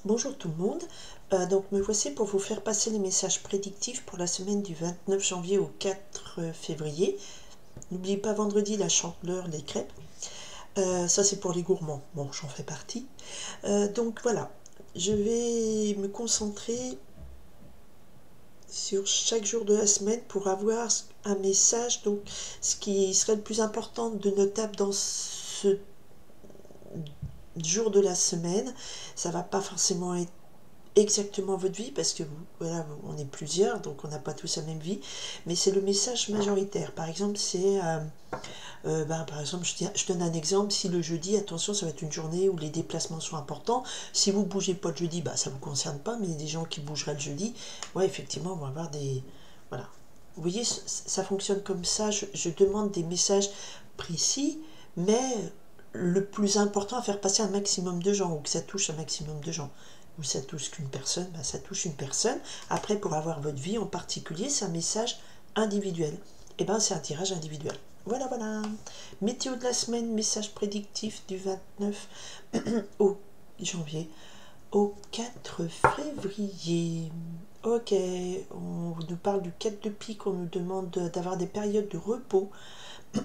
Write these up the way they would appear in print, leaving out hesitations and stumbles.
Bonjour tout le monde, donc me voici pour vous faire passer les messages prédictifs pour la semaine du 29 janvier au 4 février. N'oubliez pas vendredi la chandeleur, les crêpes, ça c'est pour les gourmands, bon j'en fais partie. Donc voilà, je vais me concentrer sur chaque jour de la semaine pour avoir un message, donc ce qui serait le plus important de notable dans ce jour de la semaine. Ça va pas forcément être exactement votre vie parce que voilà, on est plusieurs donc on n'a pas tous la même vie, mais c'est le message majoritaire. Par exemple, c'est par exemple, je donne un exemple. Si le jeudi, attention, ça va être une journée où les déplacements sont importants. Si vous bougez pas le jeudi, ça vous concerne pas, mais il y a des gens qui bougeraient le jeudi, ouais, effectivement, on va avoir des, voilà, vous voyez, ça fonctionne comme ça. Je demande des messages précis, mais le plus important à faire passer un maximum de gens, ou que ça touche un maximum de gens. Ou ça touche qu'une personne, ça touche une personne. Après, pour avoir votre vie en particulier, c'est un message individuel. Et c'est un tirage individuel. Voilà, voilà. Météo de la semaine, message prédictif du 29 au janvier au 4 février. Ok, on nous parle du 4 de pique, on nous demande d'avoir des périodes de repos,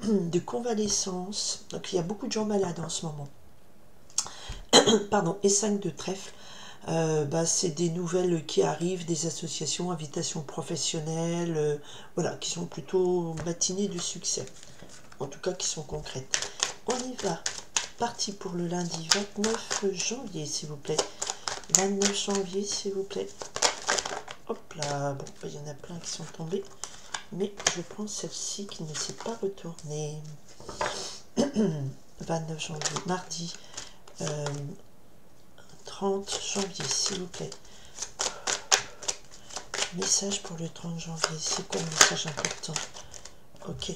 de convalescence. Donc il y a beaucoup de gens malades en ce moment. Pardon, et 5 de trèfle. C'est des nouvelles qui arrivent, des associations, invitations professionnelles, voilà, qui sont plutôt matinées de succès, en tout cas qui sont concrètes. On y va, parti pour le lundi 29 janvier, s'il vous plaît. 29 janvier, s'il vous plaît. Hop là, bon, il y en a plein qui sont tombés, mais je prends celle-ci qui ne s'est pas retournée. 29 janvier, mardi. 30 janvier, s'il vous plaît. Message pour le 30 janvier. C'est quoi le message important? Ok,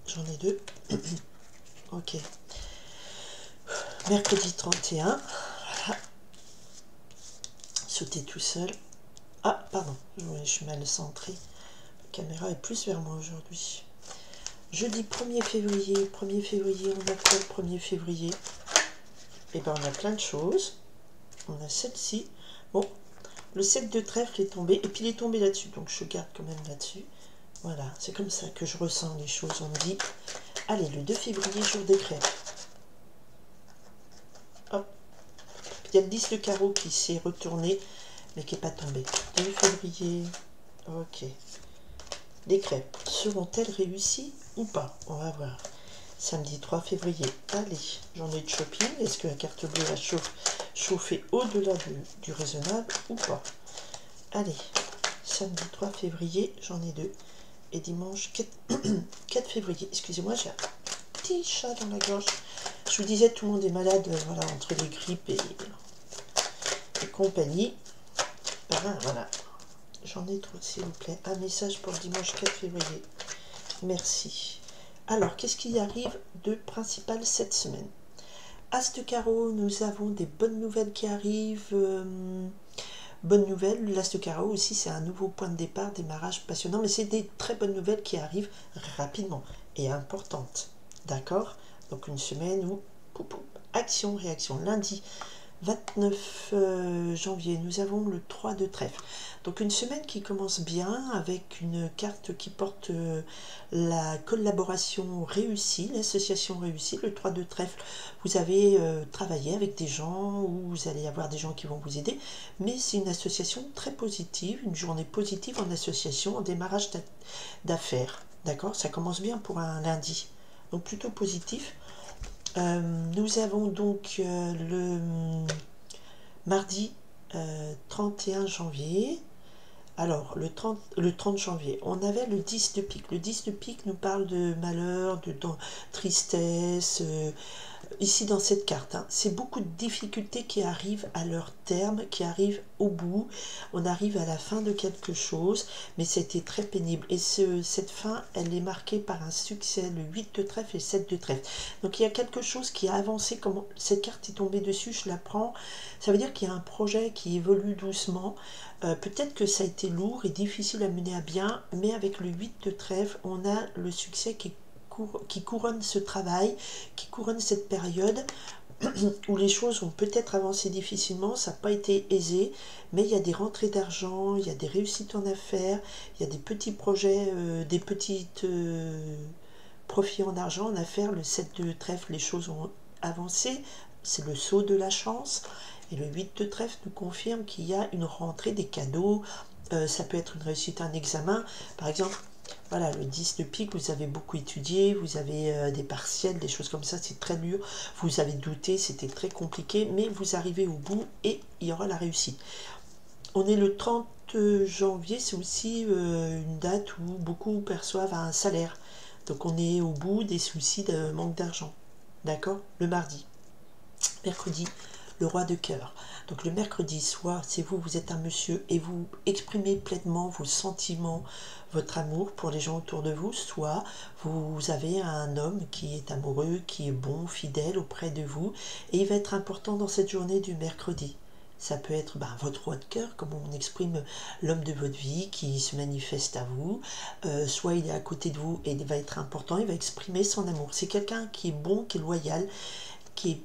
j'en ai deux. Ok. Mercredi 31. Voilà. Sauter tout seul. Ah, pardon, je suis mal centré. La caméra est plus vers moi aujourd'hui. Jeudi 1er février. 1er février, on a quoi le 1er février? Eh bien, on a plein de choses. On a celle-ci. Bon, le 7 de trèfle est tombé, et puis il est tombé là-dessus, donc je garde quand même là-dessus. Voilà, c'est comme ça que je ressens les choses. On me dit, allez, le 2 février, jour des crêpes. Hop, il y a le 10 de carreau qui s'est retourné, mais qui n'est pas tombé. 2 février, ok. Les crêpes seront-elles réussies ou pas? On va voir. Samedi 3 février, allez, journée de shopping. Est-ce que la carte bleue va chauffer au-delà du raisonnable ou pas? Allez, samedi 3 février, j'en ai deux. Et dimanche 4 février, excusez-moi, j'ai un petit chat dans la gorge. Je vous disais, tout le monde est malade, voilà, entre les grippes et compagnie. Voilà, j'en ai trop, s'il vous plaît. Un message pour le dimanche 4 février. Merci. Alors, qu'est-ce qui arrive de principal cette semaine? As de carreau, nous avons des bonnes nouvelles qui arrivent. Bonne nouvelle, l'as de carreau aussi, c'est un nouveau point de départ, démarrage passionnant, mais c'est des très bonnes nouvelles qui arrivent rapidement et importantes. D'accord? Donc une semaine où, action, réaction. Lundi 29 janvier, nous avons le 3 de trèfle. Donc une semaine qui commence bien avec une carte qui porte la collaboration réussie, l'association réussie. Le 3 de trèfle, vous avez travaillé avec des gens ou vous allez avoir des gens qui vont vous aider, mais c'est une association très positive, une journée positive en association, en démarrage d'affaires. D'accord? Ça commence bien pour un lundi, donc plutôt positif. Nous avons donc le mardi 31 janvier. Alors, le 30 janvier, on avait le 10 de pique. Le 10 de pique nous parle de malheur, de tristesse. Ici, dans cette carte, c'est beaucoup de difficultés qui arrivent à leur terme, qui arrivent au bout. On arrive à la fin de quelque chose, mais c'était très pénible. Et cette fin, elle est marquée par un succès, le 8 de trèfle et le 7 de trèfle. Donc, il y a quelque chose qui a avancé. Comme cette carte est tombée dessus, je la prends. Ça veut dire qu'il y a un projet qui évolue doucement. Peut-être que ça a été lourd et difficile à mener à bien, mais avec le 8 de trèfle, on a le succès qui couronne ce travail, qui couronne cette période. où les choses ont peut-être avancé difficilement, ça n'a pas été aisé, mais il y a des rentrées d'argent, il y a des réussites en affaires, il y a des petits projets, des petites profits en argent, en affaires. Le 7 de trèfle, les choses ont avancé, c'est le saut de la chance. Et le 8 de trèfle nous confirme qu'il y a une rentrée, des cadeaux, ça peut être une réussite à un examen, par exemple. Voilà, le 10 de pique, vous avez beaucoup étudié, vous avez des partiels, des choses comme ça, c'est très dur, vous avez douté, c'était très compliqué, mais vous arrivez au bout et il y aura la réussite. On est le 30 janvier, c'est aussi une date où beaucoup perçoivent un salaire. Donc on est au bout des soucis de manque d'argent. D'accord? Le mardi. Mercredi, le roi de cœur. Donc le mercredi, soit c'est vous, vous êtes un monsieur et vous exprimez pleinement vos sentiments, votre amour pour les gens autour de vous, soit vous avez un homme qui est amoureux, qui est bon, fidèle auprès de vous, et il va être important dans cette journée du mercredi. Ça peut être votre roi de cœur, comme on exprime l'homme de votre vie qui se manifeste à vous, soit il est à côté de vous et il va être important, il va exprimer son amour. C'est quelqu'un qui est bon, qui est loyal, qui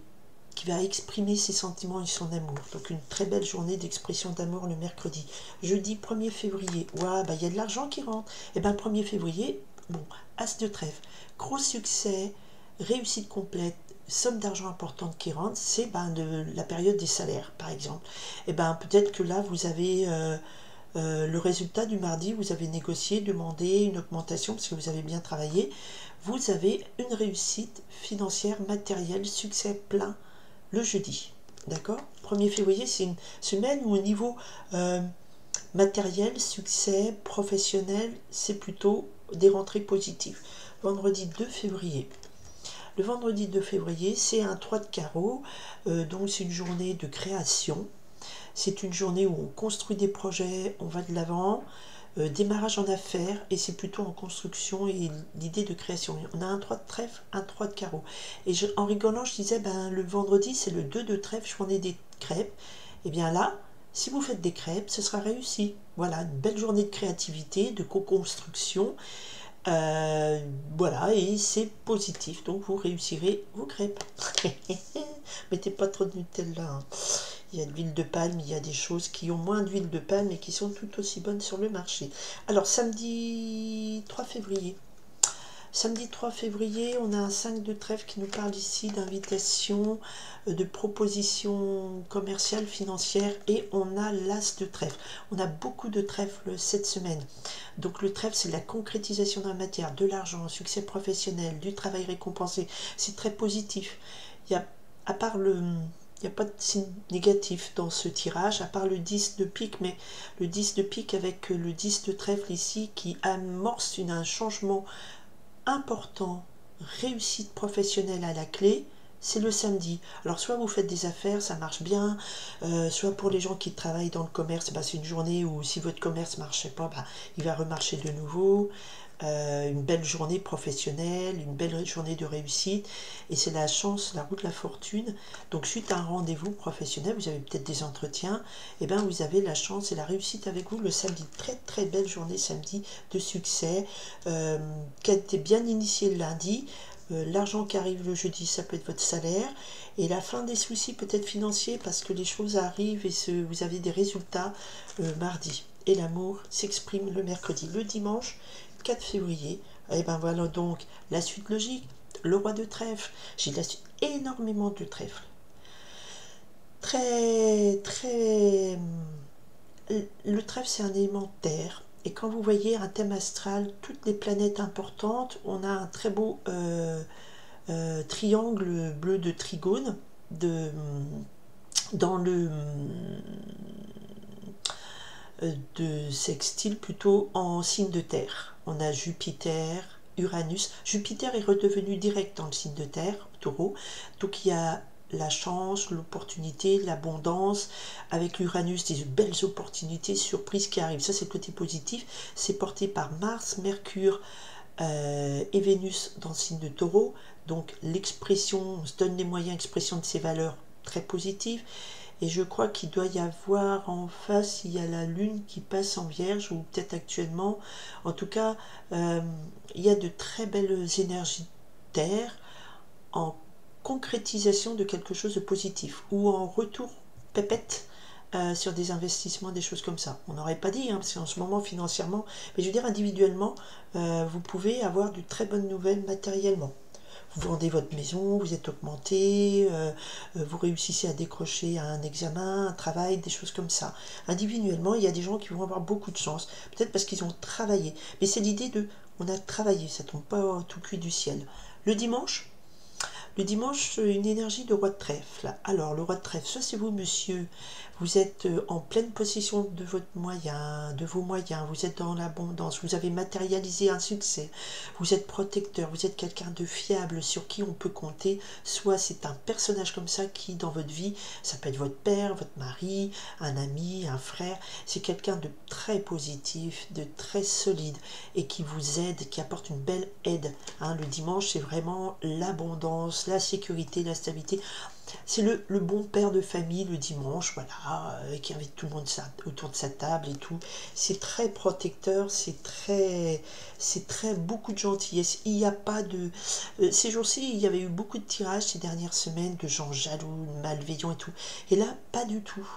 va exprimer ses sentiments et son amour. Donc une très belle journée d'expression d'amour le mercredi. Jeudi 1er février, il y a de l'argent qui rentre. Et bien 1er février, bon, as de trèfle, gros succès, réussite complète, somme d'argent importante qui rentre, c'est de la période des salaires, par exemple. Et peut-être que là, vous avez le résultat du mardi, vous avez négocié, demandé une augmentation parce que vous avez bien travaillé. Vous avez une réussite financière, matérielle, succès plein le jeudi. D'accord? 1er février, c'est une semaine où au niveau matériel, succès, professionnel, c'est plutôt des rentrées positives. Vendredi 2 février. Le vendredi 2 février, c'est un 3 de carreau, donc c'est une journée de création. C'est une journée où on construit des projets, on va de l'avant, démarrage en affaires, et c'est plutôt en construction et l'idée de création. On a un 3 de trèfle, un 3 de carreau. Et en rigolant, je disais, le vendredi, c'est le 2 de trèfle, journée des crêpes. Et bien là, si vous faites des crêpes, ce sera réussi. Voilà, une belle journée de créativité, de co-construction. Voilà, et c'est positif, donc vous réussirez vos crêpes. Mettez pas trop de Nutella, hein. Il y a de l'huile de palme, il y a des choses qui ont moins d'huile de palme et qui sont tout aussi bonnes sur le marché. Alors samedi 3 février. Samedi 3 février, on a un 5 de trèfle qui nous parle ici d'invitation, de propositions commerciales, financières, et on a l'as de trèfle. On a beaucoup de trèfle cette semaine. Donc le trèfle, c'est la concrétisation d'un matière, de l'argent, un succès professionnel, du travail récompensé. C'est très positif. Il y a, à part il n'y a pas de signe négatif dans ce tirage, à part le 10 de pique, mais le 10 de pique avec le 10 de trèfle ici qui amorce un changement important, réussite professionnelle à la clé, c'est le samedi. Alors soit vous faites des affaires, ça marche bien, soit pour les gens qui travaillent dans le commerce, c'est une journée où si votre commerce ne marchait pas, il va remarcher de nouveau. Une belle journée professionnelle, une belle journée de réussite, et c'est la chance, la roue de la fortune. Donc suite à un rendez-vous professionnel, vous avez peut-être des entretiens, et vous avez la chance et la réussite avec vous le samedi. Très très belle journée samedi de succès, qui a été bien initié le lundi. L'argent qui arrive le jeudi, ça peut être votre salaire, et la fin des soucis peut-être financiers parce que les choses arrivent et vous avez des résultats mardi. Et l'amour s'exprime le mercredi. Le dimanche 4 février, et voilà donc la suite logique. Le roi de trèfle, j'ai énormément de trèfle. Très le trèfle, c'est un élément terre, et quand vous voyez un thème astral, toutes les planètes importantes, on a un très beau triangle bleu de trigone dans le de sextile plutôt en signe de terre. On a Jupiter, Uranus. Jupiter est redevenu direct dans le signe de terre, taureau. Donc il y a la chance, l'opportunité, l'abondance, avec l'Uranus, des belles opportunités, surprises qui arrivent. Ça, c'est le côté positif. C'est porté par Mars, Mercure et Vénus dans le signe de taureau. Donc l'expression, on se donne les moyens d'expression de ses valeurs très positives. Et je crois qu'il doit y avoir en face, il y a la lune qui passe en vierge, ou peut-être actuellement. En tout cas, il y a de très belles énergies de terre, en concrétisation de quelque chose de positif ou en retour pépette sur des investissements, des choses comme ça. On n'aurait pas dit, hein, parce qu'en ce moment financièrement, mais je veux dire individuellement, vous pouvez avoir de très bonnes nouvelles matériellement. Vous vendez votre maison, vous êtes augmenté, vous réussissez à décrocher un examen, un travail, des choses comme ça. Individuellement, il y a des gens qui vont avoir beaucoup de chance, peut-être parce qu'ils ont travaillé. Mais c'est l'idée de, on a travaillé, ça tombe pas tout cuit du ciel. Le dimanche, une énergie de roi de trèfle. Alors, le roi de trèfle, soit c'est vous, monsieur, vous êtes en pleine possession de votre moyen, de vos moyens, vous êtes dans l'abondance, vous avez matérialisé un succès, vous êtes protecteur, vous êtes quelqu'un de fiable sur qui on peut compter, soit c'est un personnage comme ça qui, dans votre vie, ça peut être votre père, votre mari, un ami, un frère, c'est quelqu'un de très positif, de très solide et qui vous aide, qui apporte une belle aide. Hein, le dimanche, c'est vraiment l'abondance, la sécurité, la stabilité. C'est le bon père de famille le dimanche, voilà, qui invite tout le monde autour de sa table et tout. C'est très protecteur, c'est très beaucoup de gentillesse. Il n'y a pas de... ces jours-ci, il y avait eu beaucoup de tirages ces dernières semaines de gens jaloux, malveillants et tout. Et là, pas du tout.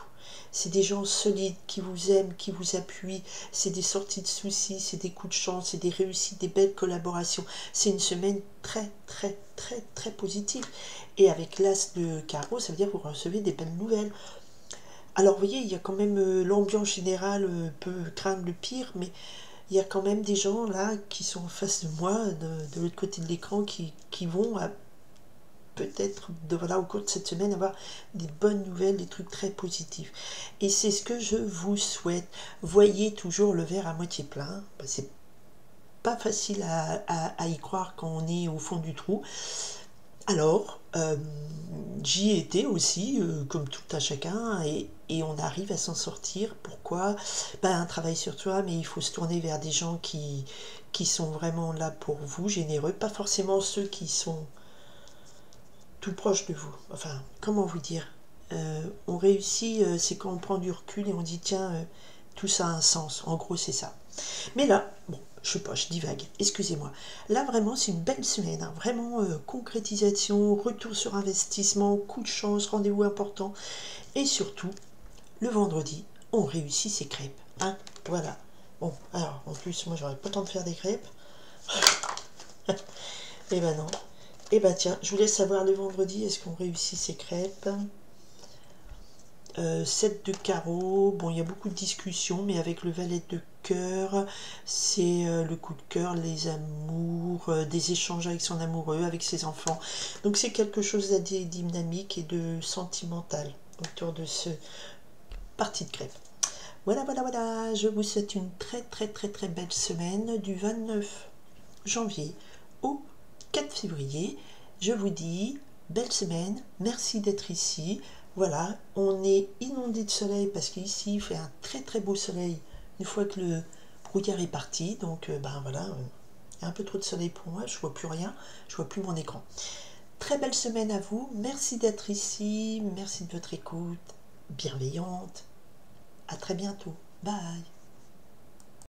C'est des gens solides qui vous aiment, qui vous appuient. C'est des sorties de soucis, c'est des coups de chance, c'est des réussites, des belles collaborations. C'est une semaine très, très, très, très positive. Et avec l'as de carreau, ça veut dire que vous recevez des belles nouvelles. Alors, vous voyez, il y a quand même l'ambiance générale peut craindre le pire, mais il y a quand même des gens là qui sont en face de moi, de l'autre côté de l'écran, qui vont peut-être voilà, au cours de cette semaine avoir des bonnes nouvelles, des trucs très positifs. Et c'est ce que je vous souhaite. Voyez toujours le verre à moitié plein. C'est pas facile à y croire quand on est au fond du trou. Alors, j'y étais aussi, comme tout à chacun, et on arrive à s'en sortir. Pourquoi? Un travail sur soi, mais il faut se tourner vers des gens qui sont vraiment là pour vous, généreux, pas forcément ceux qui sont tout proche de vous. Enfin, comment vous dire, on réussit, c'est quand on prend du recul et on dit tiens, tout ça a un sens. En gros, c'est ça. Mais là, bon, je sais pas, je divague, excusez-moi. Là, vraiment, c'est une belle semaine. Hein, vraiment, concrétisation, retour sur investissement, coup de chance, rendez-vous important. Et surtout, le vendredi, on réussit ses crêpes. Hein, voilà. Bon, alors, en plus, moi, j'aurais pas le temps de faire des crêpes. Eh ben non. Eh ben tiens, je vous laisse savoir le vendredi, est-ce qu'on réussit ces crêpes. 7 de carreau, bon il y a beaucoup de discussions, mais avec le valet de cœur, c'est le coup de cœur, les amours, des échanges avec son amoureux, avec ses enfants. Donc c'est quelque chose de dynamique et de sentimental autour de ce parti de crêpes. Voilà, voilà, voilà, je vous souhaite une très très très très belle semaine du 29 janvier au 4 février. Je vous dis, belle semaine, merci d'être ici. Voilà, on est inondé de soleil parce qu'ici il fait un très très beau soleil une fois que le brouillard est parti. Donc voilà, il y a un peu trop de soleil pour moi, je vois plus rien, je vois plus mon écran. Très belle semaine à vous, merci d'être ici, merci de votre écoute bienveillante. À très bientôt, bye.